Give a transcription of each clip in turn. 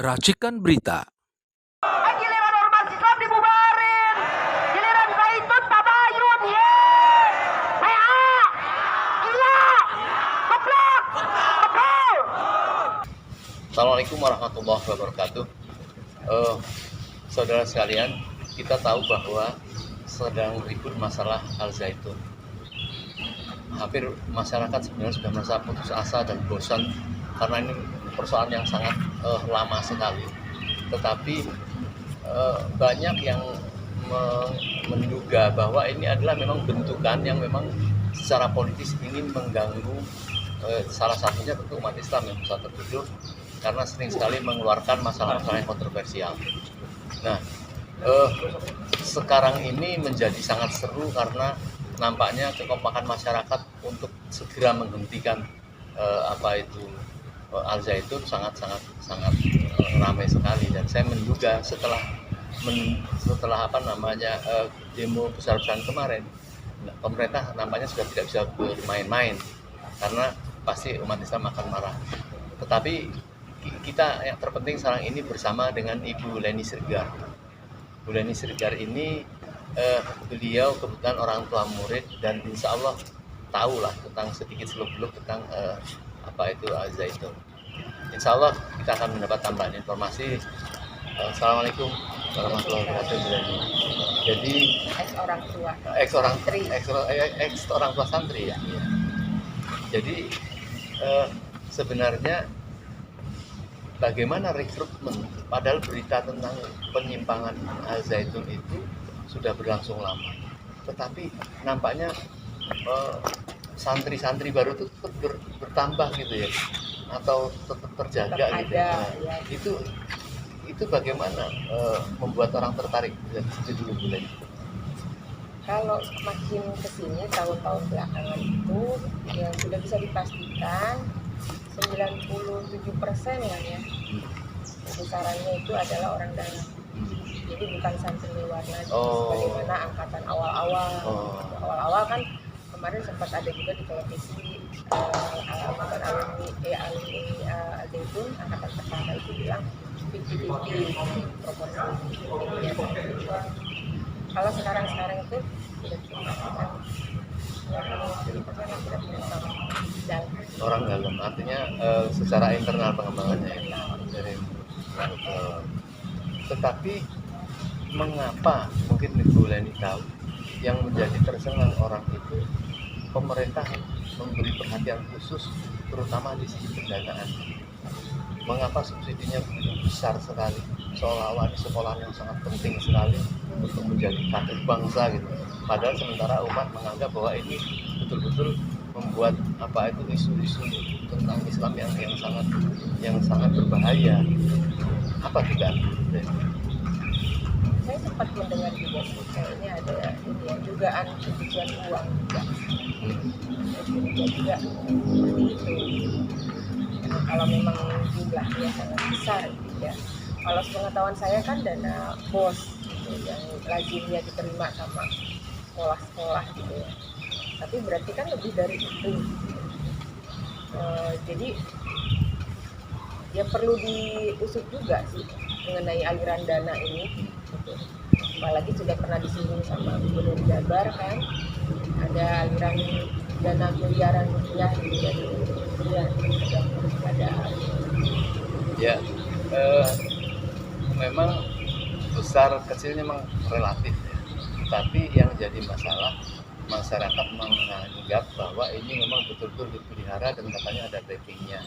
Racikan Berita. Giliran ormas Islam dibubarin, giliran Zaitun tabayun, iya, goblok, betul. Assalamualaikum warahmatullahi wabarakatuh. Saudara sekalian, kita tahu bahwa sedang ribut masalah Al Zaitun. Hampir masyarakat sebenarnya sudah merasa putus asa dan bosan karena ini persoalan yang sangat lama sekali. Tetapi banyak yang menduga bahwa ini adalah memang bentukan yang memang secara politis ingin mengganggu salah satunya tentu umat Islam yang bisa tertuduh karena sering sekali mengeluarkan masalah-masalah yang kontroversial. Nah, sekarang ini menjadi sangat seru karena nampaknya kekompakan masyarakat untuk segera menghentikan Al Zaitun sangat ramai sekali, dan saya menduga setelah demo besar-besaran kemarin, pemerintah nampaknya sudah tidak bisa bermain-main karena pasti umat Islam akan marah. Tetapi kita yang terpenting sekarang ini bersama dengan Ibu Leni Sregar. Bu Leni Sregar ini beliau kebetulan orang tua murid dan insya Allah tahulah tentang sedikit seluk-beluk tentang Al Zaitun. Insya Allah kita akan mendapat tambahan informasi. Assalamualaikum warahmatullahi wabarakatuh. Jadi ex orang tua santri ya. Jadi sebenarnya bagaimana rekrutmen, padahal berita tentang penyimpangan Al Zaitun itu sudah berlangsung lama, tetapi nampaknya santri-santri baru itu bertambah gitu ya, atau tetap terjaga gitu ya. Itu bagaimana membuat orang tertarik? Itu dulu boleh. Kalau makin kesini tahun-tahun belakangan itu yang sudah bisa dipastikan 97% ya besarannya itu adalah orang dalam. Jadi bukan santri luar lagi sebagaimana angkatan awal-awal kan kemarin sempat ada juga di televisi angkatan alumni Al Zaitun angkatan pertama itu bilang 50-50 proporsi. Kalau sekarang itu sudah dipastikan orang dalam, artinya secara internal pengembangannya ya. Tetapi mengapa, mungkin Ibu Leni tahu, yang menjadi tersengang orang itu pemerintah memberi perhatian khusus terutama di sisi pendanaan. Mengapa subsidinya begitu besar sekali, seolah-olah di sekolah yang sangat penting sekali untuk menjadi kader bangsa gitu. Padahal sementara umat menganggap bahwa ini betul-betul membuat isu-isu tentang Islam yang sangat berbahaya. Apa juga? Saya sempat mendengar juga kayaknya ada dugaan pencucian uang juga seperti itu. Kalau memang jumlahnya sangat besar gitu ya. Kalau sepengetahuan saya kan dana BOS gitu, yang lazimnya diterima sama sekolah-sekolah gitu ya. Tapi berarti kan lebih dari itu. Jadi ya perlu diusut juga sih mengenai aliran dana ini. Gitu. Apalagi sudah pernah disinggung sama Gubernur Jabar kan, ada aliran dana miliaran rupiah gitu ada. Ya, memang besar kecilnya memang relatif ya. Tapi yang jadi masalah, masyarakat menganggap bahwa ini memang betul-betul dipelihara dan katanya ada backingnya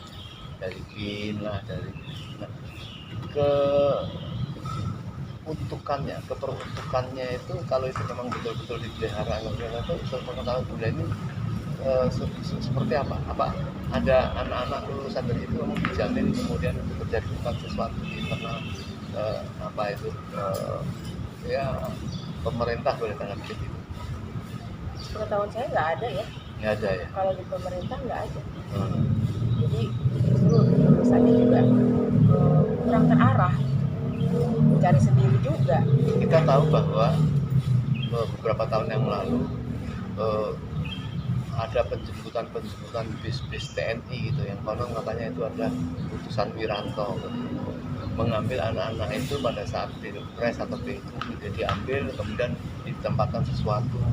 dari BIN lah, keperuntukannya itu kalau itu memang betul-betul dipelihara itu sepengetahuan bulan ini seperti apa? Apa ada anak-anak lulusan dari itu memang dijamin kemudian untuk terjadi sesuatu di internal pemerintah, boleh tanggapi gitu? Sepengetahuan saya nggak ada ya. Nggak ada ya? Kalau di pemerintah nggak ada. Jadi justru urusannya juga kurang terarah, cari sendiri juga. Kita tahu bahwa beberapa tahun yang lalu ada penjemputan bis TNI gitu yang konon katanya itu adalah utusan Wiranto. mengambil anak-anak itu pada saat pilpres atau diambil kemudian ditempatkan sesuatu.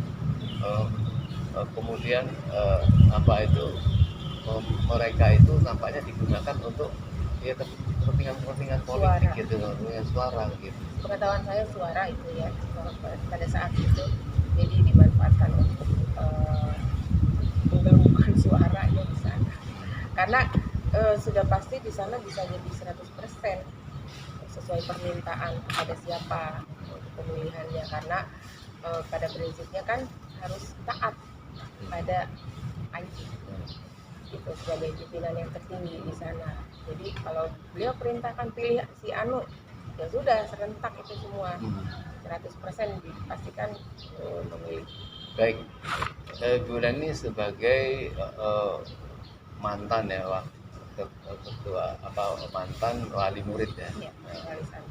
Kemudian apa itu mereka itu nampaknya digunakan untuk ya kepentingan politik Suara. gitu, kepentingan suara gitu. Pengetahuan saya suara itu ya pada saat itu jadi dimanfaatkan untuk menggelembungkan suaranya di sana. Karena sudah pasti di sana bisa jadi 100% sesuai permintaan kepada siapa untuk pemilihannya, karena pada prinsipnya kan harus taat pada IT itu sebagai pimpinan yang tertinggi di sana. Jadi kalau beliau perintahkan pilih si Anu, ya sudah serentak itu semua 100% dipastikan memilih. Baik, Bu Leni sebagai mantan ya ketua mantan wali murid ya. Ya, warisan.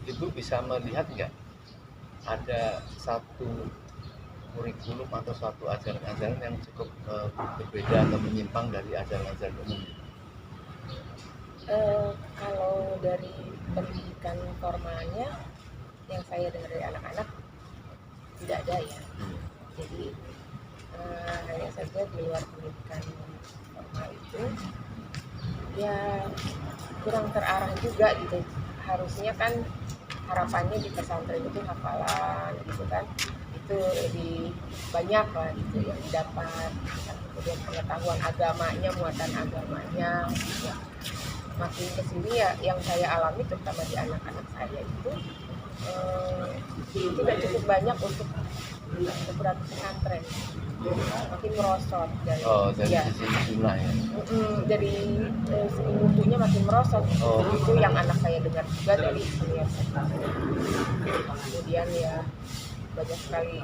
Ibu bisa melihat nggak ada satu kurikulum atau suatu ajaran-ajaran yang cukup berbeda atau menyimpang dari ajaran-ajaran umum? Kalau dari pendidikan formalnya yang saya dengar dari anak-anak tidak ada ya. Jadi hanya saja di luar pendidikan formal itu ya kurang terarah juga gitu. Harusnya kan harapannya di pesantren itu hafalan gitu kan, itu lebih banyak lah gitu yang didapat, kemudian pengetahuan agamanya, muatan agamanya ya. Makin kesini ya yang saya alami terutama di anak-anak saya itu tidak cukup banyak untuk beberapa pesantren, makin merosot dari sisi jumlah ya. Dari segi mutunya makin merosot. Itu yang anak saya dengar juga dari senior. Kemudian ya banyak sekali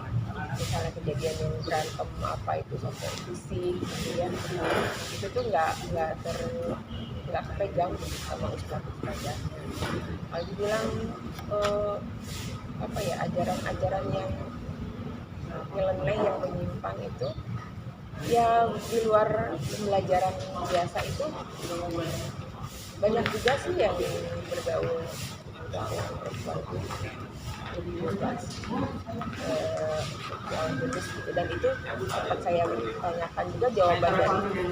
misalnya kejadian yang berantem apa itu sampai fisik gitu ya, itu tuh nggak kepegang sama ustadz-ustadznya. Kalau dibilang apa ya, ajaran-ajaran yang nyeleneh yang menyimpang itu ya di luar pembelajaran biasa itu banyak juga sih yang bergaul dengan perempuan lebih bebas bebas gitu, dan itu sempat saya tanyakan juga jawaban dari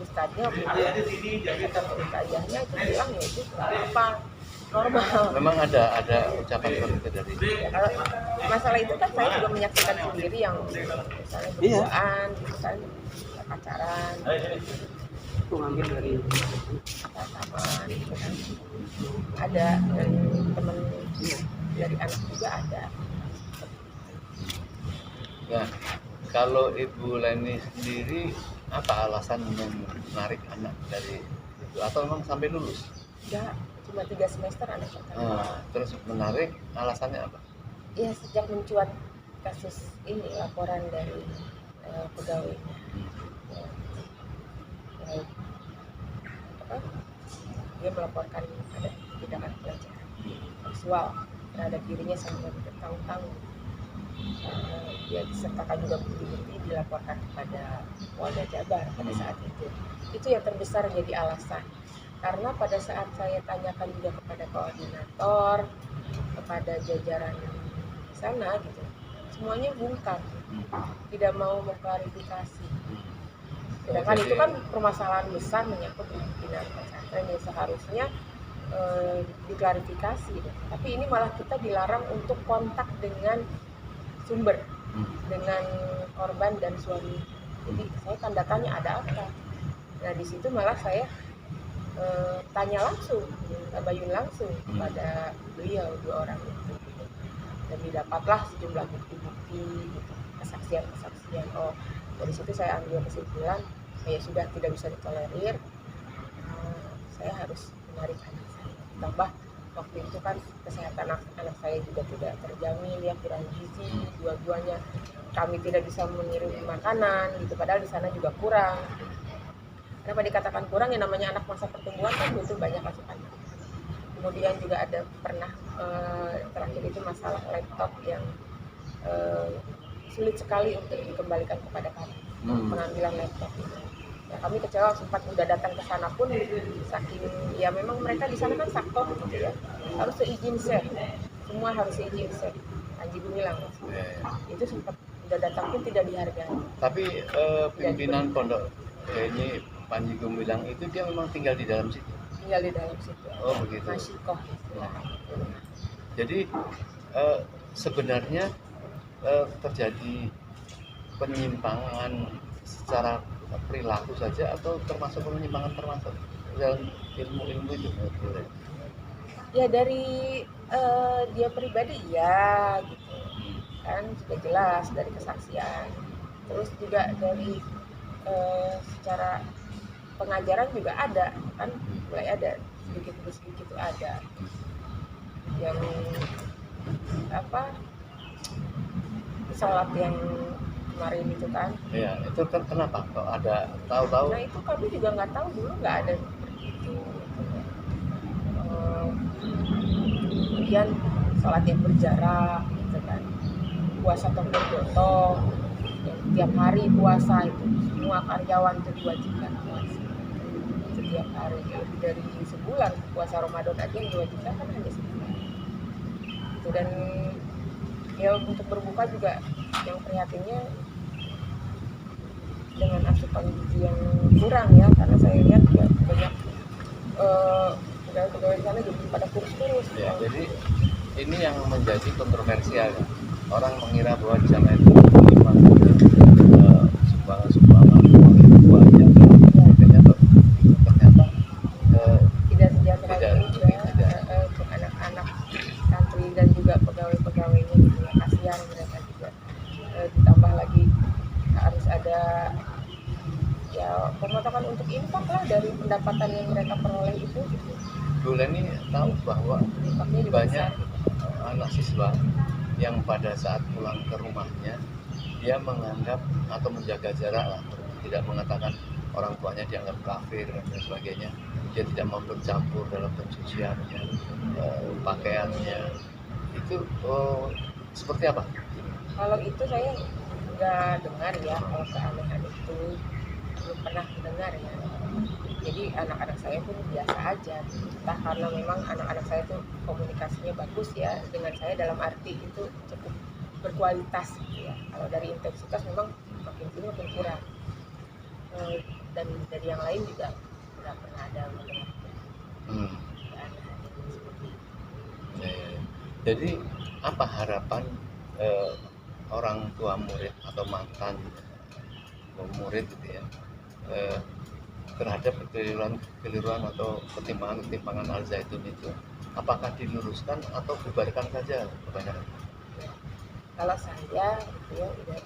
ustadznya atau ustadzahnya itu bilang ya itu apa normal. Memang ada ucapan seperti itu dari Ya, kalau masalah itu kan saya juga menyaksikan sendiri yang misalnya berduaan gitu kan, pacaran Mengambil dari sama gitu kan, ada dari temen dari anak juga ada. Nah, kalau Ibu Leni sendiri apa alasan menarik anak dari itu atau memang sampai lulus? Enggak, cuma 3 semester anak saya. Terus menarik alasannya apa? Ya sejak mencuat kasus ini laporan dari pegawainya. Dia melaporkan ada tindakan pelecehan seksual terhadap dirinya selama bertahun-tahun. Dia disertakan juga bukti-bukti, dilaporkan kepada Polda Jabar pada saat itu. Itu yang terbesar jadi alasan. Karena pada saat saya tanyakan juga kepada koordinator, kepada jajaran sana gitu, semuanya bungkam, tidak mau mengklarifikasi. Sedangkan itu kan permasalahan besar menyangkut pimpinan pesantren yang seharusnya diklarifikasi. Tapi ini malah kita dilarang untuk kontak dengan sumber, dengan korban dan suami. Jadi saya tanda tanya ada apa. Nah di situ malah saya tanya langsung, tabayun langsung kepada beliau, 2 orang itu. Dan didapatlah sejumlah bukti-bukti, gitu, kesaksian-kesaksian. Oh, dari situ saya ambil kesimpulan, ya sudah tidak bisa ditolerir, saya harus menarik anak saya. Tambah waktu itu kan kesehatan anak saya juga tidak terjamin, ya kurang gizi, dua-duanya. Kami tidak bisa mengirim makanan, gitu. Padahal di sana juga kurang. Kenapa dikatakan kurang? Ya namanya anak masa pertumbuhan kan butuh banyak asupan. Kemudian juga ada pernah terakhir itu masalah laptop yang sulit sekali untuk dikembalikan kepada kami, pengambilan laptop itu. Ya, kami kecewa sempat udah datang ke sana pun saking ya memang mereka di sana kan saktor gitu ya, harus seizin set, semua harus seizin set. Panji Gumilang itu sempat udah datang pun tidak dihargai. Tapi pimpinan pondok ini Panji Gumilang itu dia memang tinggal di dalam situ. Tinggal di dalam situ. Oh begitu. Masikoh. Jadi sebenarnya terjadi penyimpangan secara perilaku saja atau termasuk penyimpangan termasuk dalam ilmu-ilmu itu? Ya dari dia pribadi ya gitu kan sudah jelas dari kesaksian, terus juga dari secara pengajaran juga ada kan, mulai ada sedikit demi sedikit itu ada yang apa sholat yang kemarin itu kan. Iya, itu kan kenapa kok ada tahu-tahu? Nah itu kami juga nggak tahu, dulu nggak ada seperti itu. Kemudian sholat yang berjarak gitu kan, puasa tonggo-tonggo yang tiap hari puasa itu semua karyawan itu diwajibkan puasa setiap hari, lebih dari sebulan puasa Ramadan aja yang diwajibkan kan hanya sebulan itu. Dan ya untuk berbuka juga yang prihatinnya dengan asupan gizi yang kurang ya, karena saya lihat juga banyak pegawai-pegawai di sana jadi pada kurus-kurus. Ya, jadi ini yang menjadi kontroversial ya. Orang mengira bahwa di sana itu memang sumbangan banyak, ternyata tidak sejahtera tidak, juga untuk anak-anak santri dan juga pegawai-pegawainya gitu ya, kasihan mereka juga. Ditambah lagi harus ada ya pemotongan untuk infak lah dari pendapatan yang mereka peroleh itu gitu. Bu Leni tahu bahwa Infaknya juga banyak besar. anak siswa yang pada saat pulang ke rumahnya dia menganggap atau menjaga jarak lah, tidak mengatakan orang tuanya dianggap kafir dan sebagainya. Dia tidak mau bercampur dalam pencuciannya, pakaiannya. Itu seperti apa? Kalau itu saya nggak dengar ya, kalau keanehan itu belum pernah mendengar ya. Jadi anak-anak saya pun biasa aja, entah karena memang anak-anak saya tuh komunikasinya bagus ya dengan saya, dalam arti itu cukup berkualitas gitu ya. Kalau dari intensitas memang makin sini makin kurang. Dan dari yang lain juga nggak pernah ada mendengar keanehan seperti itu. Jadi apa harapan orang tua murid atau mantan murid gitu ya terhadap kekeliruan atau ketimpangan Al-Zaitun itu? Apakah diluruskan atau bubarkan saja kebanyakan? Kalau saya gitu ya udah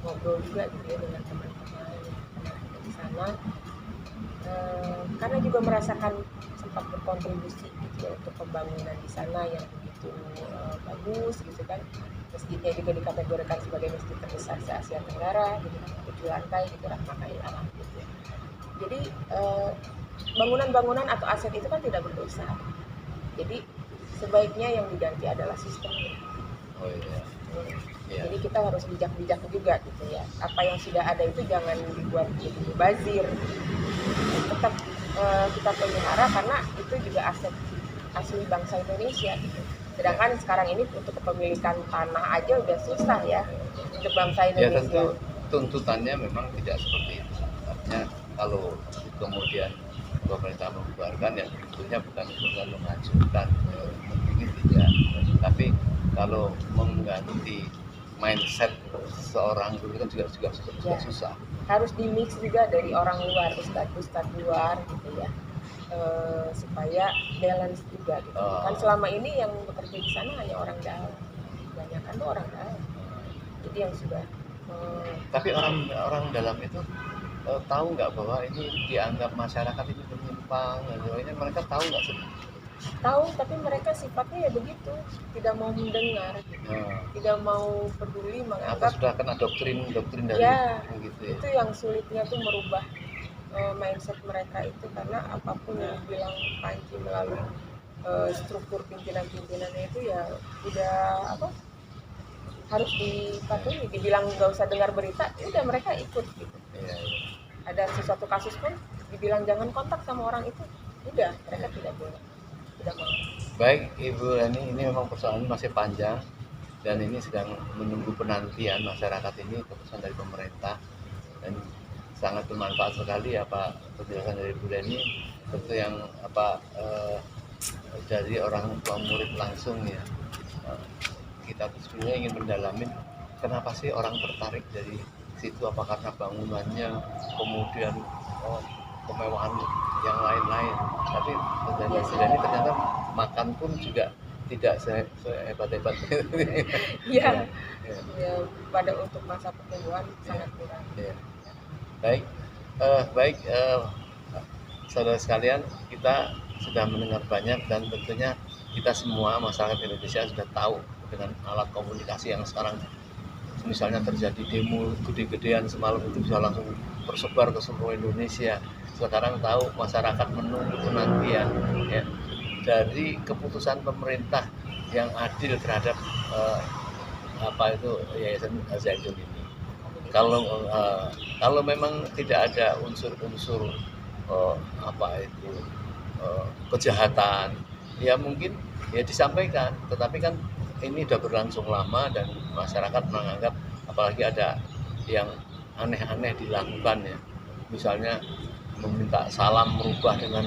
ngobrol juga gitu ya dengan teman-teman yang ada di sana, karena juga merasakan sempat berkontribusi gitu ya, untuk pembangunan di sana yang begitu bagus gitu kan. Masjidnya juga dikategorikan sebagai masjid terbesar se Asia Tenggara gitu kan, 7 lantai gitu, rahmatil alam gitu ya. Jadi bangunan-bangunan atau aset itu kan tidak berdosa. Jadi sebaiknya yang diganti adalah sistemnya. Oh iya. Ya. Jadi kita harus bijak-bijak juga gitu ya. Apa yang sudah ada itu jangan dibuat jadi mubazir. Tetap kita pelihara karena itu juga aset asli bangsa Indonesia gitu. Sedangkan sekarang ini untuk kepemilikan tanah aja udah susah ya untuk bangsa Indonesia. Ya tentu tuntutannya memang tidak seperti itu. Artinya kalau kemudian pemerintah membubarkan ya tentunya bukan untuk menghancurkan, mungkin tidak. Tapi kalau mengganti mindset seorang guru kan juga susah. Harus dimix juga dari orang luar, ustadz luar gitu ya, supaya balance juga gitu. Kan selama ini yang bekerja di sana hanya orang dalam, kebanyakan tuh orang dalam. Jadi yang sudah tapi orang dalam itu tahu nggak bahwa ini dianggap masyarakat itu menyimpang, mereka tahu nggak sih? Tahu, tapi mereka sifatnya ya begitu, tidak mau mendengar, tidak mau peduli, menganggap. Atau sudah kena doktrin dari ya, gitu ya? Itu yang sulitnya tuh merubah mindset mereka itu, karena apapun yang dibilang Panji melalui struktur pimpinan-pimpinannya itu ya udah harus dipatuhi. Dibilang nggak usah dengar berita, udah mereka ikut gitu. Iya. ada sesuatu kasus pun dibilang jangan kontak sama orang itu, udah mereka tidak boleh, tidak mau. Baik Ibu Leni, ini memang persoalan masih panjang dan ini sedang menunggu penantian masyarakat ini keputusan dari pemerintah, dan sangat bermanfaat sekali apa penjelasan dari Bu Leni, tentu yang dari orang tua murid langsung ya. Kita sebenarnya ingin mendalamin kenapa sih orang tertarik dari situ, apa karena bangunannya, kemudian kemewahan yang lain-lain. Tapi dari ini ternyata makan pun juga tidak sehebat-hebat. Iya. Ya, pada untuk masa pertumbuhan sangat kurang. Ya. Baik, saudara sekalian, kita sudah mendengar banyak dan tentunya kita semua masyarakat Indonesia sudah tahu dengan alat komunikasi yang sekarang misalnya terjadi demo gede-gedean semalam itu bisa langsung tersebar ke seluruh Indonesia. Sekarang tahu masyarakat menunggu penantian ya dari keputusan pemerintah yang adil terhadap Yayasan Al-Zaitun ini. Kalau memang tidak ada unsur-unsur kejahatan, ya mungkin ya disampaikan, tetapi kan ini udah berlangsung lama dan masyarakat menganggap, apalagi ada yang aneh-aneh dilakukan ya, misalnya meminta salam merubah dengan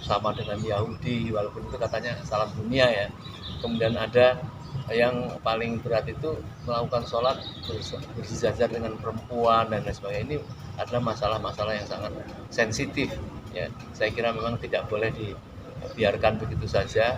sama dengan Yahudi, walaupun itu katanya salam dunia ya. Kemudian ada yang paling berat itu melakukan sholat bersejajar dengan perempuan dan lain sebagainya. Ini adalah masalah-masalah yang sangat sensitif ya. Saya kira memang tidak boleh dibiarkan begitu saja.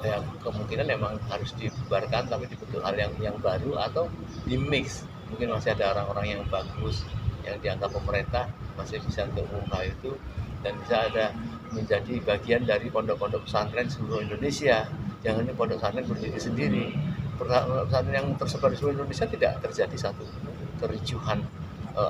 Yang kemungkinan memang harus dibubarkan, tapi dibentuk hal yang baru atau di mix. Mungkin masih ada orang-orang yang bagus yang dianggap pemerintah masih bisa untuk mengubah itu dan bisa ada menjadi bagian dari pondok-pondok pesantren seluruh Indonesia. Jangan ini pondok pesantren berdiri sendiri. Pesantren yang tersebar di seluruh Indonesia tidak terjadi satu kericuhan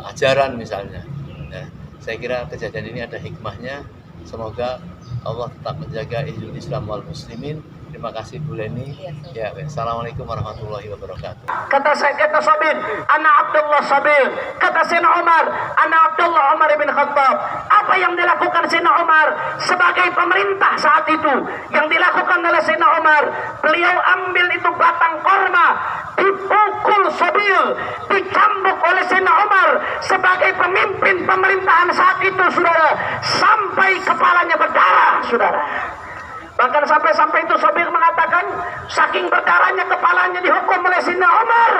ajaran misalnya. Nah, saya kira kejadian ini ada hikmahnya. Semoga Allah tetap menjaga Islam wal muslimin. Terima kasih Bu Leni. Ya, assalamualaikum warahmatullahi wabarakatuh. Kata Sabir, anak Abdullah Sabir. Kata Sayyidina Umar, anak Abdullah Umar bin Khattab. Apa yang dilakukan Sayyidina Umar sebagai pemerintah saat itu? Yang dilakukan oleh Sayyidina Umar, beliau ambil itu batang korma, dipukul Sabir, dicambuk oleh Sayyidina Umar sebagai pemimpin pemerintahan saat itu, saudara, sampai kepalanya berdarah, saudara. Bahkan sampai itu Sabir mengatakan saking berdarahnya kepalanya dihukum oleh Sayyidina Umar.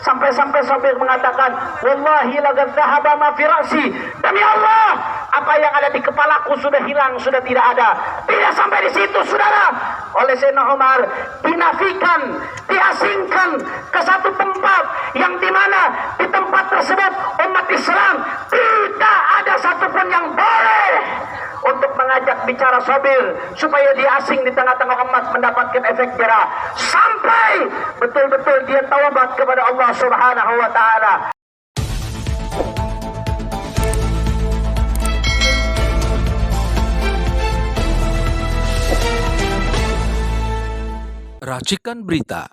Sampai Sabir mengatakan, wallahi laqad dhahaba ma fi ra'si. Demi Allah, apa yang ada di kepalaku sudah hilang, sudah tidak ada. Tidak sampai di situ, saudara. Oleh Sayyidina Umar dinafikan, diasingkan ke satu tempat yang dimana di tempat tersebut umat Islam tidak ada satupun yang boleh untuk mengajak bicara Sabir supaya dia asing di tengah-tengah umat mendapatkan efek jerah sampai betul-betul dia taubat kepada Allah Subhanahu wa taala. Racikan Berita